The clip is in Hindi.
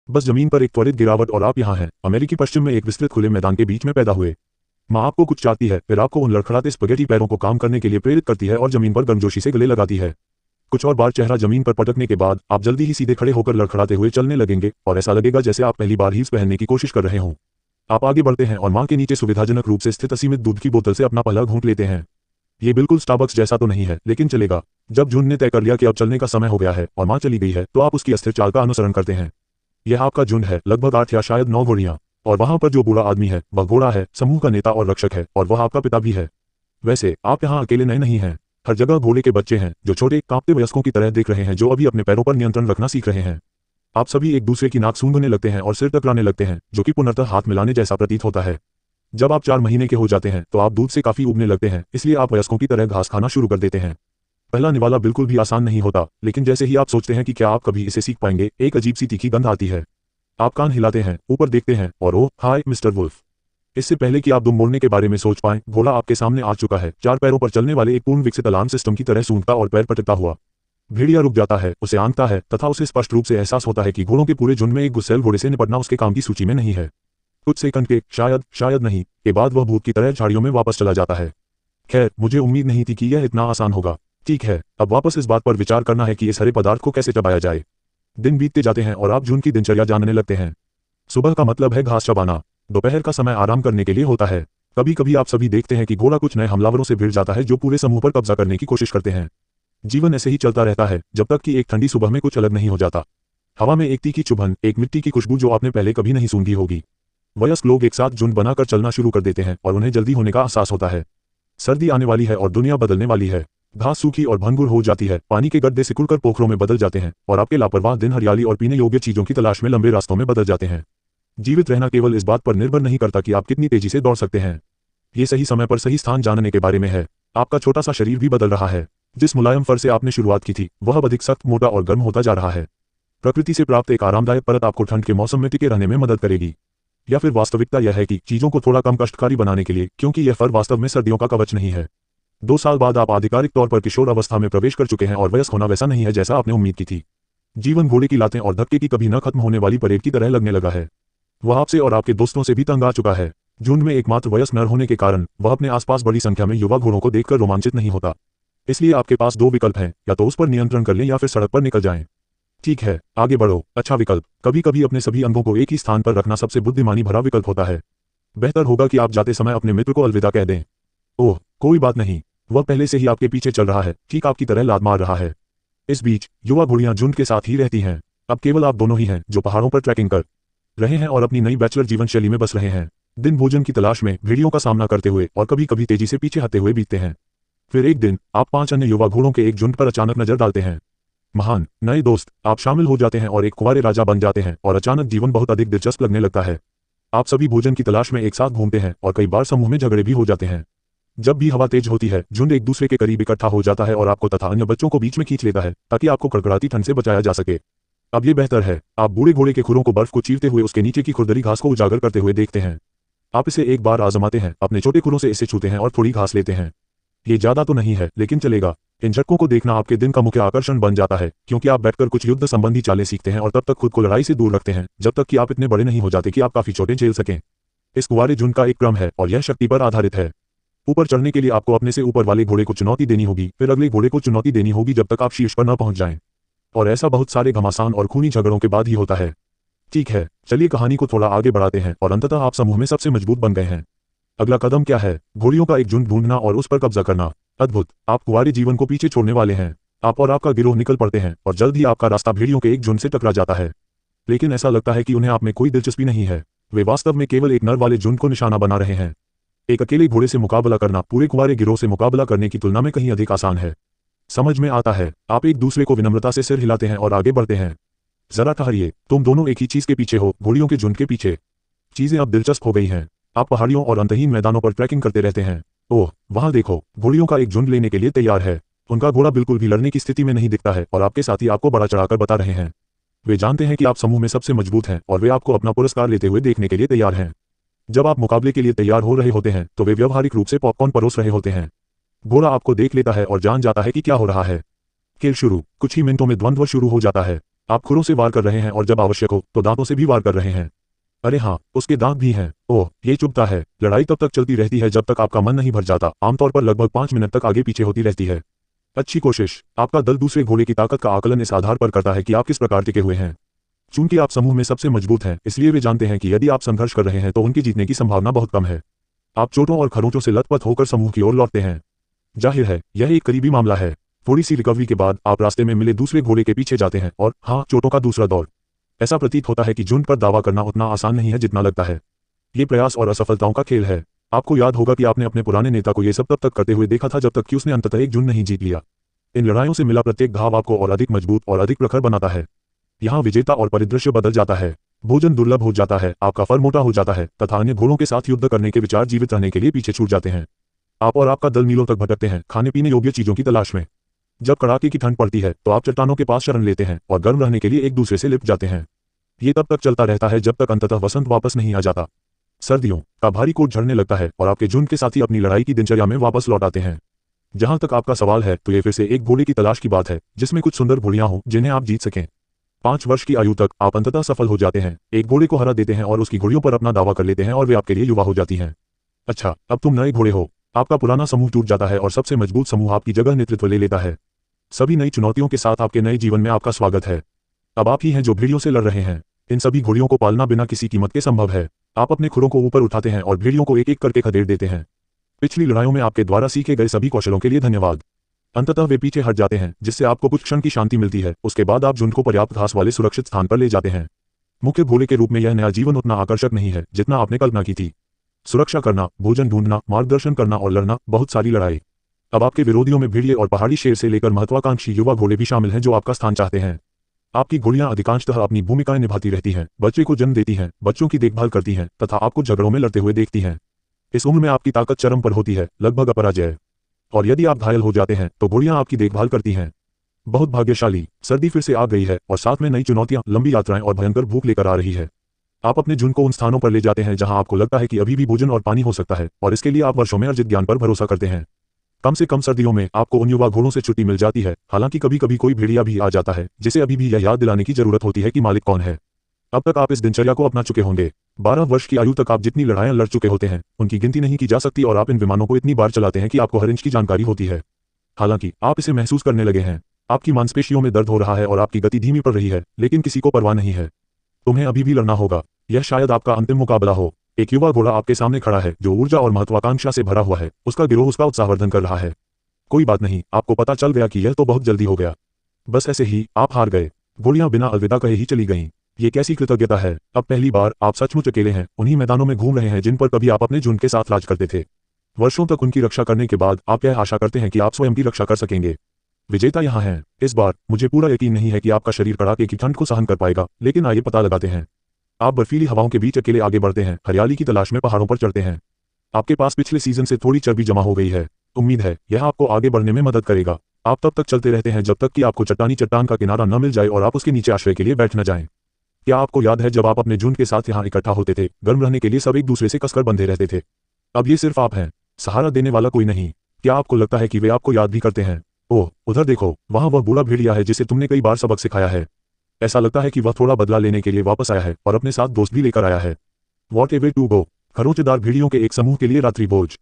बस जमीन पर एक त्वरित गिरावट और आप यहाँ हैं, अमेरिकी पश्चिम में एक विस्तृत खुले मैदान के बीच में पैदा हुए। माँ आपको कुछ चाहती है, फिर आपको उन लड़खड़ाते स्पगेटी पैरों को काम करने के लिए प्रेरित करती है और जमीन पर गर्मजोशी से गले लगाती है। कुछ और बार चेहरा जमीन पर पटकने के बाद आप जल्दी ही सीधे खड़े होकर लड़खड़ाते हुए चलने लगेंगे और ऐसा लगेगा जैसे आप पहली बार हील्स पहनने की कोशिश कर रहे हों। आप आगे बढ़ते हैं और माँ के नीचे सुविधाजनक रूप से स्थित असीमित दूध की बोतल से अपना पहला घूंट लेते हैं। ये बिल्कुल स्टारबक्स जैसा तो नहीं है, लेकिन चलेगा। जब जून ने तय कर लिया कि अब चलने का समय हो गया है और माँ चली गई है, तो आप उसकी अस्थिर चाल का अनुसरण करते हैं। यह आपका झुंड है, लगभग 8 या शायद 9 घोड़ियां। और वहां पर जो बूढ़ा आदमी है वह घोड़ा है, समूह का नेता और रक्षक है, और वह आपका पिता भी है। वैसे आप यहाँ अकेले नए नहीं हैं। हर जगह घोड़े के बच्चे हैं जो छोटे कांपते वयस्कों की तरह देख रहे हैं, जो अभी अपने पैरों पर नियंत्रण रखना सीख रहे हैं। आप सभी एक दूसरे की नाक सूंघने लगते हैं और सिर टकराने लगते हैं, जो कि पुनर्तः हाथ मिलाने जैसा प्रतीत होता है। जब आप 4 महीने के हो जाते हैं तो आप दूध से काफी उबने लगते हैं, इसलिए आप वयस्कों की तरह घास खाना शुरू कर देते हैं। पहला निवाला बिल्कुल भी आसान नहीं होता, लेकिन जैसे ही आप सोचते हैं कि क्या आप कभी इसे सीख पाएंगे, एक अजीब सी तीखी गंध आती है। आप कान हिलाते हैं, ऊपर देखते हैं और ओह हाय मिस्टर वुल्फ। इससे पहले कि आप दुम मोड़ने के बारे में सोच पाएं, घोड़ा आपके सामने आ चुका है, 4 पैरों पर चलने वाले एक पूर्ण विकसित अलार्म सिस्टम की तरह सूंघता और पैर पटकता हुआ। भेड़िया रुक जाता है, उसे आंकता है, तथा उसे स्पष्ट रूप से एहसास होता है कि घोड़ों के पूरे झुंड में एक गुस्सैल घोड़े से निपटना उसके काम की सूची में नहीं है। कुछ सेकंड के शायद नहीं के बाद वह भूत की तरह झाड़ियों में वापस चला जाता है। खैर, मुझे उम्मीद नहीं थी कि यह इतना आसान होगा। ठीक है, अब वापस इस बात पर विचार करना है कि इस हरे पदार्थ को कैसे चबाया जाए। दिन बीतते जाते हैं और आप जून की दिनचर्या जानने लगते हैं। सुबह का मतलब है घास चबाना, दोपहर का समय आराम करने के लिए होता है। कभी कभी आप सभी देखते हैं कि घोड़ा कुछ नए हमलावरों से भिड़ जाता है जो पूरे समूह पर कब्जा करने की कोशिश करते हैं। जीवन ऐसे ही चलता रहता है जब तक कि एक ठंडी सुबह में कुछ अलग नहीं हो जाता। हवा में एक तीखी चुभन, एक मिट्टी की खुशबू जो आपने पहले कभी नहीं सूंघी होगी। वयस्क लोग एक साथ झुंड बनाकर चलना शुरू कर देते हैं और उन्हें जल्दी होने का एहसास होता है। सर्दी आने वाली है और दुनिया बदलने वाली है। घास सूखी और भंगुर हो जाती है, पानी के गड्ढे सिकुड़कर पोखरों में बदल जाते हैं और आपके लापरवाह दिन हरियाली और पीने योग्य चीजों की तलाश में लंबे रास्तों में बदल जाते हैं। जीवित रहना केवल इस बात पर निर्भर नहीं करता कि आप कितनी तेजी से दौड़ सकते हैं। ये सही समय पर सही स्थान जानने के बारे में है। आपका छोटा सा शरीर भी बदल रहा है। जिस मुलायम फर से आपने शुरुआत की थी वह अब अधिक सख्त, मोटा और गर्म होता जा रहा है। प्रकृति से प्राप्त एक आरामदायक परत आपको ठंड के मौसम में टिके रहने में मदद करेगी। या फिर वास्तविकता यह है कि चीजों को थोड़ा कम कष्टकारी बनाने के लिए, क्योंकि यह फर वास्तव में सर्दियों का कवच नहीं है। 2 साल बाद आप आधिकारिक तौर पर किशोर अवस्था में प्रवेश कर चुके हैं और वयस्क होना वैसा नहीं है जैसा आपने उम्मीद की थी। जीवन घोड़े की लातें और धक्के की कभी न खत्म होने वाली परेड की तरह लगने लगा है। वह आपसे और आपके दोस्तों से भी तंग आ चुका है। झुंड में एकमात्र वयस्क नर होने के कारण वह अपने आसपास बड़ी संख्या में युवा घोड़ों को देखकर रोमांचित नहीं होता। इसलिए आपके पास 2 विकल्प हैं, या तो उस पर नियंत्रण कर लें या फिर सड़क पर निकल जाएं। ठीक है, आगे बढ़ो। अच्छा विकल्प। कभी कभी अपने सभी अंगों को एक ही स्थान पर रखना सबसे बुद्धिमानी भरा विकल्प होता है। बेहतर होगा कि आप जाते समय अपने मित्र को अलविदा कह दें। ओह कोई बात नहीं, वह पहले से ही आपके पीछे चल रहा है, ठीक आपकी तरह लात मार रहा है। इस बीच युवा घोड़ियां झुंड के साथ ही रहती हैं। अब केवल आप दोनों ही हैं जो पहाड़ों पर ट्रैकिंग कर रहे हैं और अपनी नई बैचलर जीवन शैली में बस रहे हैं। दिन भोजन की तलाश में भेड़ियों का सामना करते हुए और कभी कभी तेजी से पीछे हटते हुए बीतते हैं। फिर एक दिन आप 5 अन्य युवा घोड़ों के एक झुंड पर अचानक नजर डालते हैं। महान नए दोस्त, आप शामिल हो जाते हैं और एक कुंवारे राजा बन जाते हैं और अचानक जीवन बहुत अधिक दिलचस्प लगने लगता है। आप सभी भोजन की तलाश में एक साथ घूमते हैं और कई बार समूह में झगड़े भी हो जाते हैं। जब भी हवा तेज होती है, झुंड एक दूसरे के करीब इकट्ठा हो जाता है और आपको तथा अन्य बच्चों को बीच में खींच लेता है ताकि आपको कड़कड़ाती ठंड से बचाया जा सके। अब ये बेहतर है, आप बूढ़े घोड़े के खुरों को बर्फ को चीरते हुए उसके नीचे की खुरदरी घास को उजागर करते हुए देखते हैं। आप इसे एक बार आजमाते हैं, अपने छोटे खुरों से इसे छूते हैं और थोड़ी घास लेते हैं। ये ज्यादा तो नहीं है, लेकिन चलेगा। इन झटकों को देखना आपके दिन का मुख्य आकर्षण बन जाता है, क्योंकि आप बैठकर कुछ युद्ध संबंधी चालें सीखते हैं और तब तक खुद को लड़ाई से दूर रखते हैं जब तक कि आप इतने बड़े नहीं हो जाते कि आप काफी चोटें झेल सकें। इस कुंवारे झुंड का एक क्रम है और यह शक्ति पर आधारित है। ऊपर चढ़ने के लिए आपको अपने से ऊपर वाले घोड़े को चुनौती देनी होगी, फिर अगले घोड़े को चुनौती देनी होगी जब तक आप शीर्ष पर न पहुंच जाएं। और ऐसा बहुत सारे घमासान और खूनी झगड़ों के बाद ही होता है। ठीक है, चलिए कहानी को थोड़ा आगे बढ़ाते हैं और अंततः आप समूह में सबसे मजबूत बन गए हैं। अगला कदम क्या है? घोड़ियों का एक झुंड ढूंढना और उस पर कब्जा करना। अद्भुत, आप कुंवारे जीवन को पीछे छोड़ने वाले हैं। आप और आपका गिरोह निकल पड़ते हैं और जल्द ही आपका रास्ता भेड़ियों के एक झुंड से टकरा जाता है। लेकिन ऐसा लगता है कि उन्हें आप में कोई दिलचस्पी नहीं है। वे वास्तव में केवल एक नर वाले झुंड को निशाना बना रहे हैं। एक अकेले घोड़े से मुकाबला करना पूरे कुंवारे गिरोह से मुकाबला करने की तुलना में कहीं अधिक आसान है। समझ में आता है। आप एक दूसरे को विनम्रता से सिर हिलाते हैं और आगे बढ़ते हैं। जरा ठहरिए, तुम दोनों एक ही चीज के पीछे हो, घोड़ियों के झुंड के पीछे। चीजें अब दिलचस्प हो गई हैं। आप पहाड़ियों और अंतहीन मैदानों पर ट्रैकिंग करते रहते हैं। ओह वहां देखो, घोड़ियों का एक झुंड लेने के लिए तैयार है। उनका घोड़ा बिल्कुल भी लड़ने की स्थिति में नहीं दिखता है और आपके साथी आपको बड़ा चढ़ाकर बता रहे हैं। वे जानते हैं कि आप समूह में सबसे मजबूत हैं और वे आपको अपना पुरस्कार लेते हुए देखने के लिए तैयार हैं। जब आप मुकाबले के लिए तैयार हो रहे होते हैं तो वे व्यावहारिक रूप से पॉपकॉर्न परोस रहे होते हैं। घोड़ा आपको देख लेता है और जान जाता है कि क्या हो रहा है। खेल शुरू। कुछ ही मिनटों में द्वंद्व शुरू हो जाता है। आप खुरों से वार कर रहे हैं और जब आवश्यक हो तो दांतों से भी वार कर रहे हैं। अरे हाँ, उसके दांत भी हैं। ओह, ये चुभता है। लड़ाई तब तक चलती रहती है जब तक आपका मन नहीं भर जाता, आमतौर पर लगभग 5 मिनट तक आगे पीछे होती रहती है। अच्छी कोशिश। आपका दल दूसरे घोड़े की ताकत का आकलन इस आधार पर करता है कि आप किस प्रकार टिके हुए हैं। चूंकि आप समूह में सबसे मजबूत हैं, इसलिए वे जानते हैं कि यदि आप संघर्ष कर रहे हैं तो उनके जीतने की संभावना बहुत कम है। आप चोटों और खरोंचों से लथपथ होकर समूह की ओर लौटते हैं। जाहिर है, यह एक करीबी मामला है। थोड़ी सी रिकवरी के बाद आप रास्ते में मिले दूसरे घोड़े के पीछे जाते हैं और हाँ, चोटों का दूसरा दौर। ऐसा प्रतीत होता है कि झुंड पर दावा करना उतना आसान नहीं है जितना लगता है। ये प्रयास और असफलताओं का खेल है। आपको याद होगा कि आपने अपने पुराने नेता को ये सब तब तक करते हुए देखा था जब तक कि उसने अंततः एक झुंड नहीं जीत लिया। इन लड़ाइयों से मिला प्रत्येक घाव आपको और अधिक मजबूत और अधिक प्रखर बनाता है। यहाँ विजेता और परिदृश्य बदल जाता है। भोजन दुर्लभ हो जाता है, आपका फर मोटा हो जाता है तथा अन्य घोड़ों के साथ युद्ध करने के विचार जीवित रहने के लिए पीछे छूट जाते हैं। आप और आपका दल मीलों तक भटकते हैं, खाने पीने योग्य चीजों की तलाश में। जब कड़ाके की ठंड पड़ती है तो आप चट्टानों के पास शरण लेते हैं और गर्म रहने के लिए एक दूसरे से लिपट जाते हैं। ये तब तक चलता रहता है जब तक अंततः वसंत वापस नहीं आ जाता। सर्दियों का भारी कोट झड़ने लगता है और आपके झुंड के साथी अपनी लड़ाई की दिनचर्या में वापस लौट आते हैं। जहां तक आपका सवाल है तो ये फिर से एक घोड़े की तलाश की बात है जिसमें कुछ सुंदर घोड़ियां हों जिन्हें आप जीत सकें। 5 वर्ष की आयु तक आप अंततः सफल हो जाते हैं, एक घोड़े को हरा देते हैं और उसकी घोड़ियों पर अपना दावा कर लेते हैं और वे आपके लिए युवा हो जाती हैं। अच्छा, अब तुम नए घोड़े हो। आपका पुराना समूह टूट जाता है और सबसे मजबूत समूह आपकी जगह नेतृत्व ले लेता है। सभी नई चुनौतियों के साथ आपके नए जीवन में आपका स्वागत है। अब आप ही हैं जो भेड़ियों से लड़ रहे हैं। इन सभी घोड़ियों को पालना बिना किसी कीमत के संभव है। आप अपने खुरों को ऊपर उठाते हैं और भेड़ियों को एक एक करके खदेड़ देते हैं। पिछली लड़ाइयों में आपके द्वारा सीखे गए सभी कौशलों के लिए धन्यवाद। अंततः वे पीछे हट जाते हैं जिससे आपको कुछ क्षण की शांति मिलती है। उसके बाद आप झुंड को पर्याप्त घास वाले सुरक्षित स्थान पर ले जाते हैं। मुख्य घोड़े के रूप में यह नया जीवन उतना आकर्षक नहीं है जितना आपने कल्पना की थी। सुरक्षा करना, भोजन ढूंढना, मार्गदर्शन करना और लड़ना, बहुत सारी लड़ाई। अब आपके विरोधियों में भेड़िए और पहाड़ी शेर से लेकर महत्वाकांक्षी युवा घोड़े भी शामिल हैं जो आपका स्थान चाहते हैं। आपकी घोड़ियां अधिकांशतः अपनी भूमिकाएं निभाती रहती हैं, बच्चे को जन्म देती हैं, बच्चों की देखभाल करती हैं तथा आपको झगड़ों में लड़ते हुए देखती हैं। इस उम्र में आपकी ताकत चरम पर होती है, लगभग अपराजय। और यदि आप घायल हो जाते हैं तो घोड़ियां आपकी देखभाल करती हैं। बहुत भाग्यशाली। सर्दी फिर से आ गई है और साथ में नई चुनौतियां, लंबी यात्राएं और भयंकर भूख लेकर आ रही है। आप अपने झुंड को उन स्थानों पर ले जाते हैं जहां आपको लगता है कि अभी भी भोजन और पानी हो सकता है और इसके लिए आप वर्षों में अर्जित ज्ञान पर भरोसा करते हैं। कम से कम सर्दियों में आपको उन युवा घोड़ों से छुट्टी मिल जाती है, हालांकि कभी कभी कोई भेड़िया भी आ जाता है जिसे अभी भी यह याद दिलाने की जरूरत होती है कि मालिक कौन है। अब तक आप इस दिनचर्या को अपना चुके होंगे। 12 वर्ष की आयु तक आप जितनी लड़ाइयां लड़ चुके होते हैं उनकी गिनती नहीं की जा सकती और आप इन विमानों को इतनी बार चलाते हैं कि आपको हर इंच की जानकारी होती है। हालांकि आप इसे महसूस करने लगे हैं। आपकी मांसपेशियों में दर्द हो रहा है और आपकी गति धीमी पड़ रही है, लेकिन किसी को परवाह नहीं है। तुम्हें अभी भी लड़ना होगा। यह शायद आपका अंतिम मुकाबला हो। एक युवा घोड़ा आपके सामने खड़ा है जो ऊर्जा और महत्वाकांक्षा से भरा हुआ है। उसका गिरोह उसका उत्साहवर्धन कर रहा है। कोई बात नहीं, आपको पता चल गया कि यह तो बहुत जल्दी हो गया। बस ऐसे ही आप हार गए। घोड़ियां बिना अलविदा कहे ही चली गईं। ये कैसी कृतज्ञता है। अब पहली बार आप सचमुच अकेले हैं, उन्हीं मैदानों में घूम रहे हैं जिन पर कभी आप अपने झुंड के साथ राज करते थे। वर्षों तक उनकी रक्षा करने के बाद आप यह आशा करते हैं कि आप स्वयं की रक्षा कर सकेंगे। विजेता यहाँ हैं। इस बार मुझे पूरा यकीन नहीं है कि आपका शरीर कड़ाके की ठंड को सहन कर पाएगा, लेकिन आइए पता लगाते हैं। आप बर्फीली हवाओं के बीच अकेले आगे बढ़ते हैं, हरियाली की तलाश में पहाड़ों पर चढ़ते हैं। आपके पास पिछले सीजन से थोड़ी चर्बी जमा हो गई है। उम्मीद है यह आपको आगे बढ़ने में मदद करेगा। आप तब तक चलते रहते हैं जब तक कि आपको चट्टान का किनारा न मिल जाए और आप उसके नीचे आश्रय के लिए बैठ न जाएं। क्या आपको याद है जब आप अपने झुंड के साथ यहाँ इकट्ठा होते थे, गर्म रहने के लिए सब एक दूसरे से कसकर बंधे रहते थे? अब ये सिर्फ आप हैं, सहारा देने वाला कोई नहीं। क्या आपको लगता है कि वे आपको याद भी करते हैं? ओह, उधर देखो, वहाँ वह बूढ़ा भेड़िया है जिसे तुमने कई बार सबक सिखाया है। ऐसा लगता है कि वह थोड़ा बदला लेने के लिए वापस आया है और अपने साथ दोस्त भी लेकर आया है। What A way to go. खरोंचदार भेड़ियों के एक समूह के लिए रात्रि भोज।